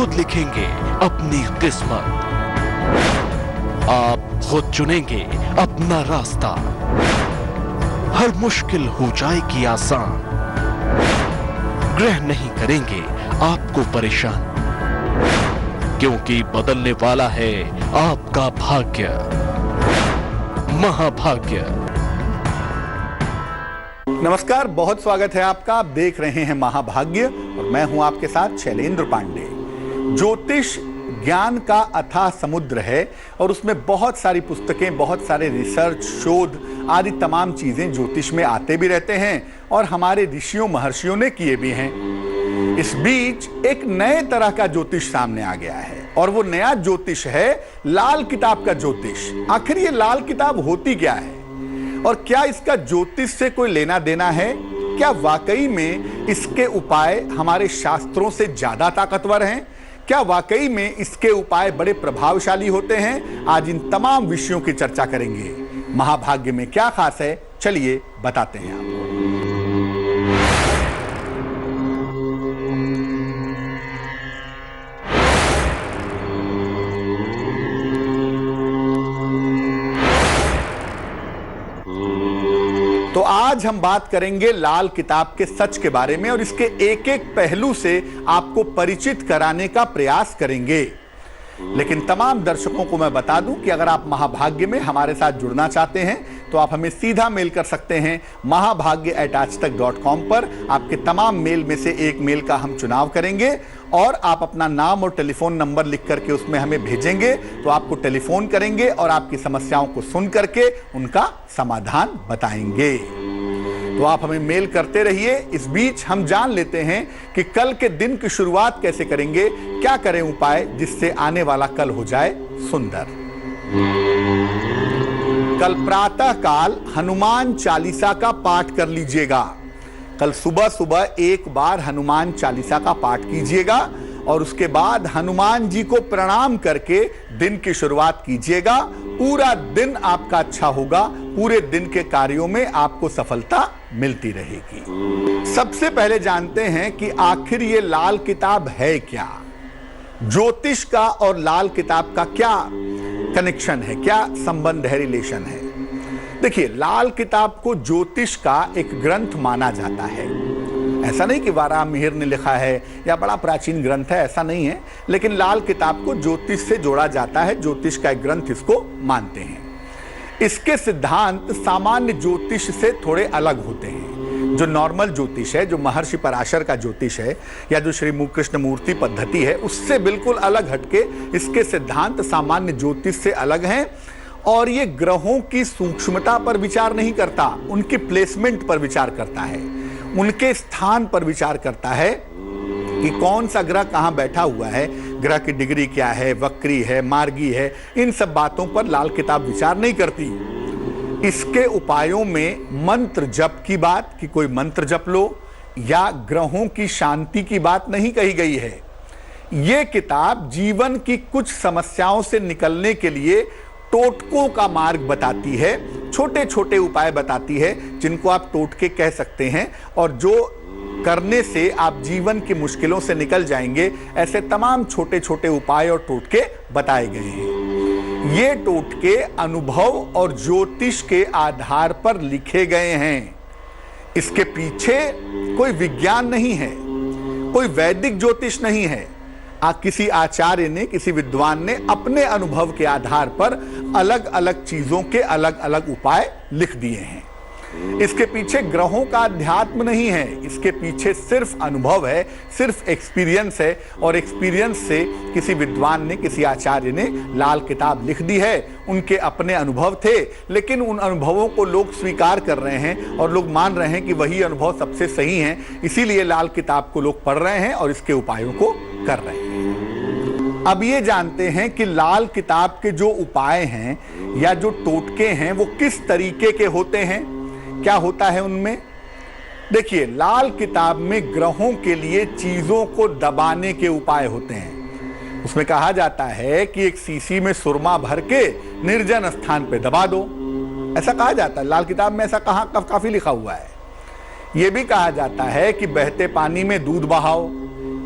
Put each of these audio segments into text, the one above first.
खुद लिखेंगे अपनी किस्मत, आप खुद चुनेंगे अपना रास्ता, हर मुश्किल हो जाएगी आसान, ग्रह नहीं करेंगे आपको परेशान, क्योंकि बदलने वाला है आपका भाग्य, महाभाग्य। नमस्कार, बहुत स्वागत है आपका। आप देख रहे हैं महाभाग्य और मैं हूं आपके साथ शैलेंद्र पांडे। ज्योतिष ज्ञान का अथाह समुद्र है और उसमें बहुत सारी पुस्तकें, बहुत सारे रिसर्च, शोध आदि तमाम चीजें ज्योतिष में आते भी रहते हैं और हमारे ऋषियों महर्षियों ने किए भी हैं। इस बीच एक नए तरह का ज्योतिष सामने आ गया है और वो नया ज्योतिष है लाल किताब का ज्योतिष। आखिर ये लाल किताब होती क्या है और क्या इसका ज्योतिष से कोई लेना देना है? क्या वाकई में इसके उपाय हमारे शास्त्रों से ज्यादा ताकतवर हैं? क्या वाकई में इसके उपाय बड़े प्रभावशाली होते हैं? आज इन तमाम विषयों की चर्चा करेंगे। महाभाग्य में क्या खास है, चलिए बताते हैं आपको। तो आज हम बात करेंगे लाल किताब के सच के बारे में और इसके एक एक पहलू से आपको परिचित कराने का प्रयास करेंगे। लेकिन तमाम दर्शकों को मैं बता दूं कि अगर आप महाभाग्य में हमारे साथ जुड़ना चाहते हैं तो आप हमें सीधा मेल कर सकते हैं mahabhagya@aajtak.com पर। आपके तमाम मेल में से एक मेल का हम चुनाव करेंगे और आप अपना नाम और टेलीफोन नंबर लिख करके उसमें हमें भेजेंगे तो आपको टेलीफोन करेंगे और आपकी समस्याओं को सुन करके उनका समाधान बताएंगे। तो आप हमें मेल करते रहिए। इस बीच हम जान लेते हैं कि कल के दिन की शुरुआत कैसे करेंगे, क्या करें उपाय जिससे आने वाला कल हो जाए सुंदर। कल प्रातः काल हनुमान चालीसा का पाठ कर लीजिएगा। कल सुबह सुबह एक बार हनुमान चालीसा का पाठ कीजिएगा और उसके बाद हनुमान जी को प्रणाम करके दिन की शुरुआत कीजिएगा। पूरा दिन आपका अच्छा होगा, पूरे दिन के कार्यों में आपको सफलता मिलती रहेगी। सबसे पहले जानते हैं कि आखिर ये लाल किताब है क्या। ज्योतिष का और लाल किताब का क्या कनेक्शन है, क्या संबंध है, रिलेशन है। देखिए, लाल किताब को ज्योतिष का एक ग्रंथ माना जाता है। ऐसा नहीं कि वारामिहिर ने लिखा है या बड़ा प्राचीन ग्रंथ है, ऐसा नहीं है, लेकिन लाल किताब को ज्योतिष से जोड़ा जाता है। ज्योतिष का एक ग्रंथ इसको मानते हैं। इसके सिद्धांत सामान्य ज्योतिष से थोड़े अलग होते हैं। जो नॉर्मल ज्योतिष है, जो महर्षि पराशर का ज्योतिष है या जो श्री कृष्णमूर्ति पद्धति है, उससे बिल्कुल अलग हटके इसके सिद्धांत सामान्य ज्योतिष से अलग हैं। और ये ग्रहों की सूक्ष्मता पर विचार नहीं करता, उनकी प्लेसमेंट पर विचार करता है, उनके स्थान पर विचार करता है कि कौन सा ग्रह कहां बैठा हुआ है, ग्रह की डिग्री क्या है, वक्री है, मार्गी है। इन सब बातों पर लाल किताब विचार नहीं करती। इसके उपायों में मंत्र जप की बात, कि कोई मंत्र जप लो, या ग्रहों की शांति की बात नहीं कही गई है। यह किताब जीवन की कुछ समस्याओं से निकलने के लिए टोटकों का मार्ग बताती है, छोटे छोटे उपाय बताती है जिनको आप टोटके कह सकते हैं और जो करने से आप जीवन की मुश्किलों से निकल जाएंगे। ऐसे तमाम छोटे छोटे उपाय और टोटके बताए गए हैं। ये टोटके अनुभव और ज्योतिष के आधार पर लिखे गए हैं। इसके पीछे कोई विज्ञान नहीं है, कोई वैदिक ज्योतिष नहीं है। किसी आचार्य ने, किसी विद्वान ने अपने अनुभव के आधार पर अलग अलग चीजों के अलग अलग उपाय लिख दिए हैं। इसके पीछे ग्रहों का अध्यात्म नहीं है, इसके पीछे सिर्फ अनुभव है, सिर्फ एक्सपीरियंस है। और एक्सपीरियंस से किसी विद्वान ने, किसी आचार्य ने लाल किताब लिख दी है। उनके अपने अनुभव थे, लेकिन उन अनुभवों को लोग स्वीकार कर रहे हैं और लोग मान रहे हैं कि वही अनुभव सबसे सही हैं। इसीलिए लाल किताब को लोग पढ़ रहे हैं और इसके उपायों को कर रहे हैं। अब ये जानते हैं कि लाल किताब के जो उपाय हैं या जो टोटके हैं वो किस तरीके के होते हैं, क्या होता है उनमें। देखिए, लाल किताब में ग्रहों के लिए चीजों को दबाने के उपाय होते हैं। उसमें कहा जाता है कि एक सीसी में सुरमा भर के निर्जन स्थान पे दबा दो, ऐसा कहा जाता है। लाल किताब में ऐसा काफी लिखा हुआ है। यह भी कहा जाता है कि बहते पानी में दूध बहाओ,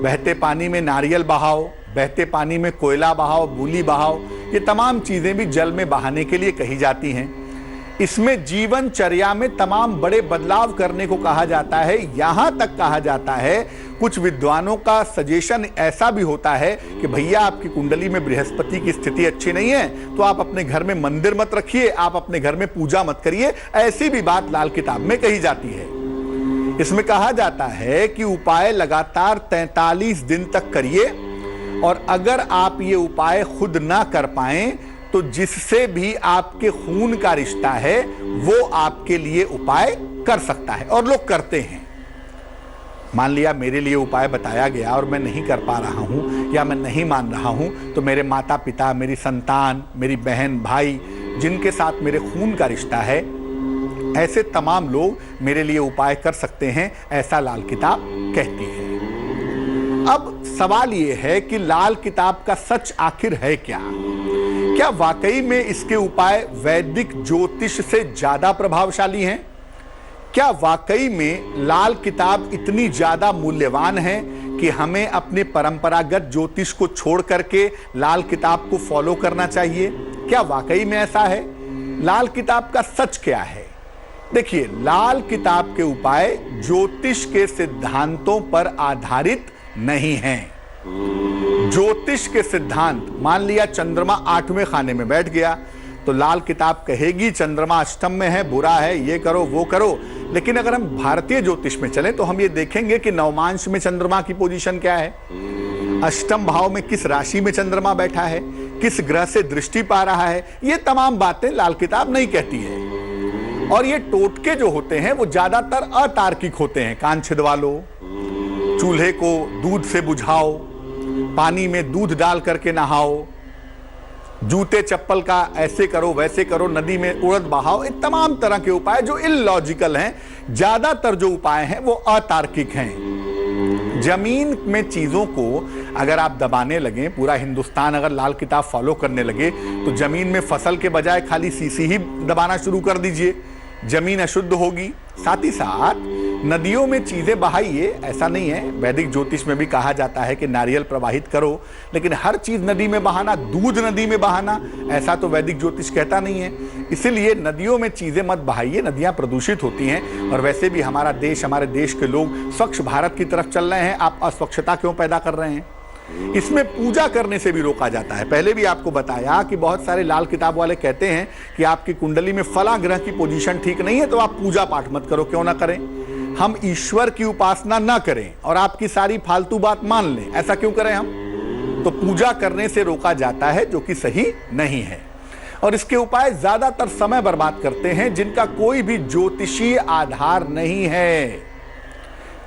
बहते पानी में नारियल बहाओ, बहते पानी में कोयला बहाओ, बूली बहाओ, ये तमाम चीजें भी जल में बहाने के लिए कही जाती हैं। इसमें जीवनचर्या में तमाम बड़े बदलाव करने को कहा जाता है। यहां तक कहा जाता है, कुछ विद्वानों का सजेशन ऐसा भी होता है कि भैया आपकी कुंडली में बृहस्पति की स्थिति अच्छी नहीं है तो आप अपने घर में मंदिर मत रखिए, आप अपने घर में पूजा मत करिए। ऐसी भी बात लाल किताब में कही जाती है। इसमें कहा जाता है कि उपाय लगातार 43 दिन तक करिए, और अगर आप ये उपाय खुद ना कर पाएं तो जिससे भी आपके खून का रिश्ता है वो आपके लिए उपाय कर सकता है, और लोग करते हैं। मान लिया मेरे लिए उपाय बताया गया और मैं नहीं कर पा रहा हूं या मैं नहीं मान रहा हूं, तो मेरे माता पिता, मेरी संतान, मेरी बहन, भाई, जिनके साथ मेरे खून का रिश्ता है, ऐसे तमाम लोग मेरे लिए उपाय कर सकते हैं, ऐसा लाल किताब कहती है। अब सवाल यह है कि लाल किताब का सच आखिर है क्या? क्या वाकई में इसके उपाय वैदिक ज्योतिष से ज्यादा प्रभावशाली हैं? क्या वाकई में लाल किताब इतनी ज्यादा मूल्यवान है कि हमें अपने परंपरागत ज्योतिष को छोड़ करके लाल किताब को फॉलो करना चाहिए? क्या वाकई में ऐसा है? लाल किताब का सच क्या है? देखिए, लाल किताब के उपाय ज्योतिष के सिद्धांतों पर आधारित नहीं हैं। ज्योतिष के सिद्धांत, मान लिया चंद्रमा 8वें खाने में बैठ गया तो लाल किताब कहेगी चंद्रमा अष्टम में है, बुरा है, ये करो वो करो। लेकिन अगर हम भारतीय ज्योतिष में चलें तो हम ये देखेंगे कि नवमांश में चंद्रमा की पोजीशन क्या है, अष्टम भाव में किस राशि में चंद्रमा बैठा है, किस ग्रह से दृष्टि पा रहा है, ये तमाम बातें लाल किताब नहीं कहती है। और ये टोटके जो होते हैं वो ज्यादातर अतार्किक होते हैं। कान छिदवा लो, चूल्हे को दूध से बुझाओ, पानी में दूध डाल करके नहाओ, जूते चप्पल का ऐसे करो वैसे करो, नदी में उड़द बहाओ, ये तमाम तरह के उपाय जो इलॉजिकल हैं। ज्यादातर जो उपाय हैं वो अतार्किक हैं। जमीन में चीजों को अगर आप दबाने लगे, पूरा हिंदुस्तान अगर लाल किताब फॉलो करने लगे तो जमीन में फसल के बजाय खाली सीसी ही दबाना शुरू कर दीजिए, जमीन अशुद्ध होगी। साथ ही साथ नदियों में चीजें बहाइए, ऐसा नहीं है, वैदिक ज्योतिष में भी कहा जाता है कि नारियल प्रवाहित करो, लेकिन हर चीज नदी में बहाना, दूध नदी में बहाना, ऐसा तो वैदिक ज्योतिष कहता नहीं है। इसीलिए नदियों में चीजें मत बहाइए, नदियां प्रदूषित होती हैं। और वैसे भी हमारा देश, हमारे देश के लोग स्वच्छ भारत की तरफ चल रहे हैं, आप अस्वच्छता क्यों पैदा कर रहे हैं? इसमें पूजा करने से भी रोका जाता है। पहले भी आपको बताया कि बहुत सारे लाल किताब वाले कहते हैं कि आपकी कुंडली में फला ग्रह की पोजीशन ठीक नहीं है तो आप पूजा पाठ मत करो। क्यों ना करें? हम ईश्वर की उपासना ना करें और आपकी सारी फालतू बात मान लें, ऐसा क्यों करें हम? तो पूजा करने से रोका जाता है, जो कि सही नहीं है। और इसके उपाय ज्यादातर समय बर्बाद करते हैं जिनका कोई भी ज्योतिषीय आधार नहीं है,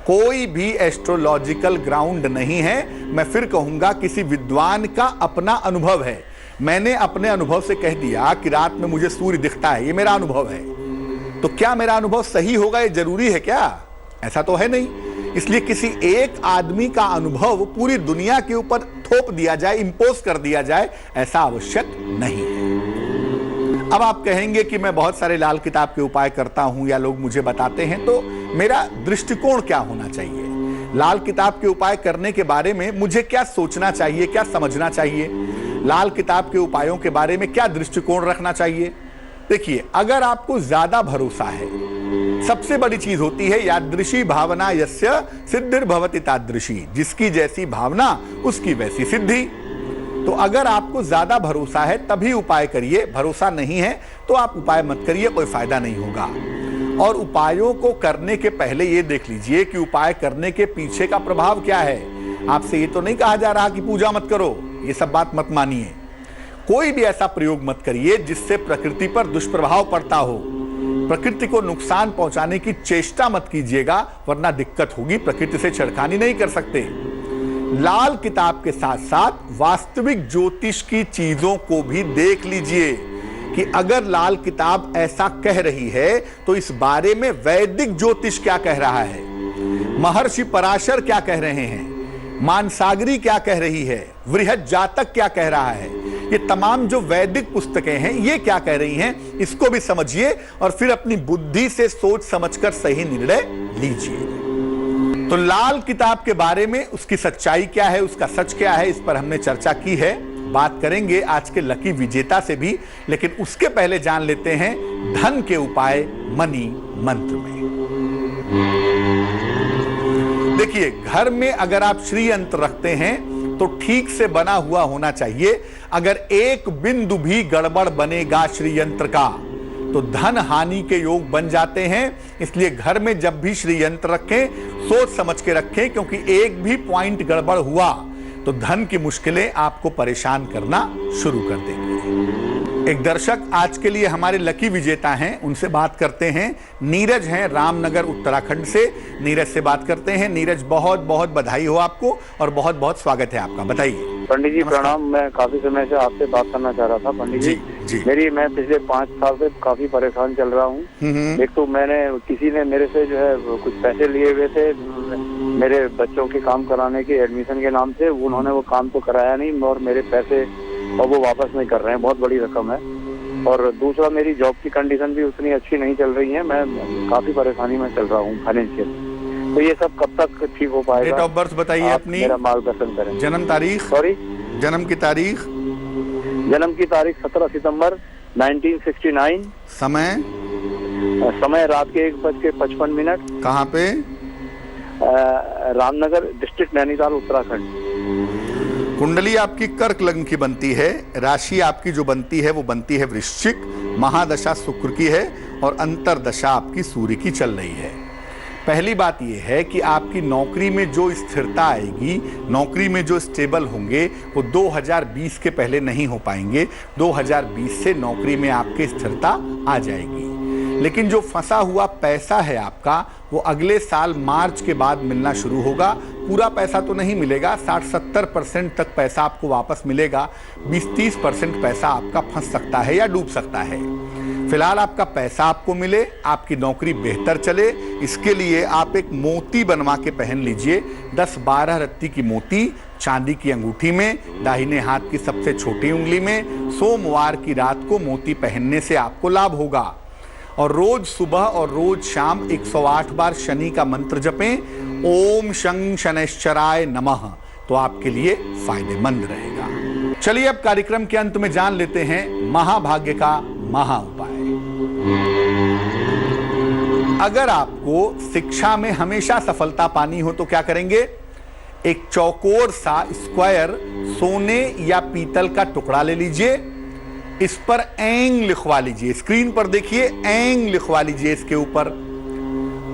कोई भी एस्ट्रोलॉजिकल ग्राउंड नहीं है। मैं फिर कहूंगा, किसी विद्वान का अपना अनुभव है। मैंने अपने अनुभव से कह दिया कि रात में मुझे सूर्य दिखता है, ये मेरा अनुभव है। तो क्या मेरा अनुभव सही होगा, ये जरूरी है क्या? ऐसा तो है नहीं। इसलिए किसी एक आदमी का अनुभव पूरी दुनिया के ऊपर थोप दिया जाए, इंपोज कर दिया जाए, ऐसा आवश्यक नहीं है। अब आप कहेंगे कि मैं बहुत सारे लाल किताब के उपाय करता हूं या लोग मुझे बताते हैं, तो मेरा दृष्टिकोण क्या होना चाहिए? लाल किताब के उपाय करने के बारे में मुझे क्या सोचना चाहिए, क्या समझना चाहिए? लाल किताब के उपायों के बारे में क्या दृष्टिकोण रखना चाहिए? देखिए, अगर आपको ज्यादा भरोसा है, सबसे बड़ी चीज होती है यादृशी भावना यस्य सिद्धिर्भवति तादृशी, जिसकी जैसी भावना उसकी वैसी सिद्धि। तो अगर आपको ज्यादा भरोसा है तभी उपाय करिए, भरोसा नहीं है तो आप उपाय मत करिए, कोई फायदा नहीं होगा। और उपायों को करने के पहले ये देख लीजिए कि उपाय करने के पीछे का प्रभाव क्या है। आपसे ये तो नहीं कहा जा रहा कि पूजा मत करो, ये सब बात मत मानिए। कोई भी ऐसा प्रयोग मत करिए जिससे प्रकृति पर दुष्प्रभाव पड़ता हो। प्रकृति को नुकसान पहुंचाने की चेष्टा मत कीजिएगा, वरना दिक्कत होगी। प्रकृति से छेड़खानी नहीं कर सकते। लाल किताब के साथ साथ वास्तविक ज्योतिष की चीजों को भी देख लीजिए कि अगर लाल किताब ऐसा कह रही है तो इस बारे में वैदिक ज्योतिष क्या कह रहा है, महर्षि पराशर क्या कह रहे हैं, मानसागरी क्या कह रही है, वृहद जातक क्या कह रहा है, ये तमाम जो वैदिक पुस्तकें हैं ये क्या कह रही हैं, इसको भी समझिए और फिर अपनी बुद्धि से सोच समझकर सही निर्णय लीजिए। तो लाल किताब के बारे में उसकी सच्चाई क्या है, उसका सच क्या है, इस पर हमने चर्चा की है। बात करेंगे आज के लकी विजेता से भी, लेकिन उसके पहले जान लेते हैं धन के उपाय मनी मंत्र में। देखिए, घर में अगर आप श्री यंत्र रखते हैं तो ठीक से बना हुआ होना चाहिए। अगर एक बिंदु भी गड़बड़ बनेगा श्री यंत्र का तो धन हानि के योग बन जाते हैं। इसलिए घर में जब भी श्री यंत्र रखें सोच समझ के रखें, क्योंकि एक भी पॉइंट गड़बड़ हुआ तो धन की मुश्किलें आपको परेशान करना शुरू कर देंगी। एक दर्शक आज के लिए हमारे लकी विजेता हैं, उनसे बात करते हैं। नीरज हैं रामनगर उत्तराखंड से। नीरज से बात करते हैं। नीरज, बहुत बहुत बधाई हो आपको और बहुत बहुत स्वागत है आपका। बताइए। पंडित जी प्रणाम। मैं काफी समय से आपसे बात करना चाह रहा था पंडित जी। मैं पिछले 5 साल से काफी परेशान चल रहा हूँ। एक तो किसी ने मेरे से जो है कुछ पैसे लिए हुए थे मेरे बच्चों के काम कराने के एडमिशन के नाम से। उन्होंने वो काम तो कराया नहीं और मेरे पैसे और वो वापस नहीं कर रहे हैं। बहुत बड़ी रकम है। और दूसरा, मेरी जॉब की कंडीशन भी उतनी अच्छी नहीं चल रही है। मैं काफी परेशानी में चल रहा हूँ फाइनेंशियल। तो ये सब कब तक ठीक हो पाएगा? डेट ऑफ बर्थ बताइए अपनी। मेरा मार्गदर्शन करें। जन्म तारीख? सॉरी, जन्म की तारीख? जन्म की तारीख 17 सितंबर 1969। समय रात के 1:55। कहाँ पे? रामनगर डिस्ट्रिक्ट, नैनीताल, उत्तराखंड। कुंडली आपकी कर्क लग्न की बनती है। राशि आपकी जो बनती है वो बनती है वृश्चिक। महादशा शुक्र की है और अंतरदशा आपकी सूर्य की चल रही है। पहली बात यह है कि आपकी नौकरी में जो स्थिरता आएगी, नौकरी में जो स्टेबल होंगे, वो 2020 के पहले नहीं हो पाएंगे। 2020 से नौकरी में आपके स्थिरता आ जाएगी। लेकिन जो फंसा हुआ पैसा है आपका, वो अगले साल मार्च के बाद मिलना शुरू होगा। पूरा पैसा तो नहीं मिलेगा, 60-70% तक पैसा आपको वापस मिलेगा। 20-30% पैसा आपका फंस सकता है या डूब सकता है। फिलहाल आपका पैसा आपको मिले, आपकी नौकरी बेहतर चले, इसके लिए आप एक मोती बनवा के पहन लीजिए। 10-12 रत्ती की मोती चांदी की अंगूठी में, दाहिने हाथ की सबसे छोटी उंगली में। सोमवार की रात को मोती पहनने से आपको लाभ होगा। और रोज सुबह और रोज शाम 108 बार शनि का मंत्र जपें, ओम शं शनैश्चराय नमः, तो आपके लिए फायदेमंद रहेगा। चलिए अब कार्यक्रम के अंत में जान लेते हैं महाभाग्य का महा उपाय। अगर आपको शिक्षा में हमेशा सफलता पानी हो तो क्या करेंगे? एक चौकोर सा स्क्वायर सोने या पीतल का टुकड़ा ले लीजिए। इस पर ऐंग लिखवा लीजिए। स्क्रीन पर देखिए, ऐंग लिखवा लीजिए इसके ऊपर।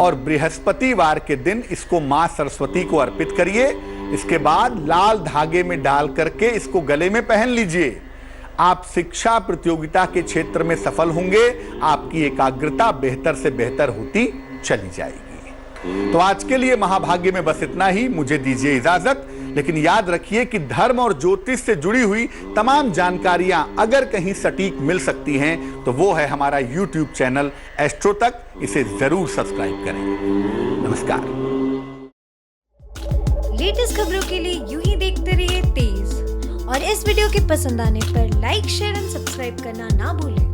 और बृहस्पतिवार के दिन इसको मां सरस्वती को अर्पित करिए। इसके बाद लाल धागे में डाल करके इसको गले में पहन लीजिए। आप शिक्षा प्रतियोगिता के क्षेत्र में सफल होंगे। आपकी एकाग्रता बेहतर से बेहतर होती चली जाएगी। तो आज के लिए महाभाग्य में बस इतना ही। मुझे दीजिए इजाजत। लेकिन याद रखिए कि धर्म और ज्योतिष से जुड़ी हुई तमाम जानकारियां अगर कहीं सटीक मिल सकती हैं तो वो है हमारा YouTube चैनल एस्ट्रो तक। इसे जरूर सब्सक्राइब करें। नमस्कार। लेटेस्ट खबरों के लिए यूं ही देखते रहिए तेज, और इस वीडियो के पसंद आने पर लाइक, शेयर एंड सब्सक्राइब करना ना भूलें।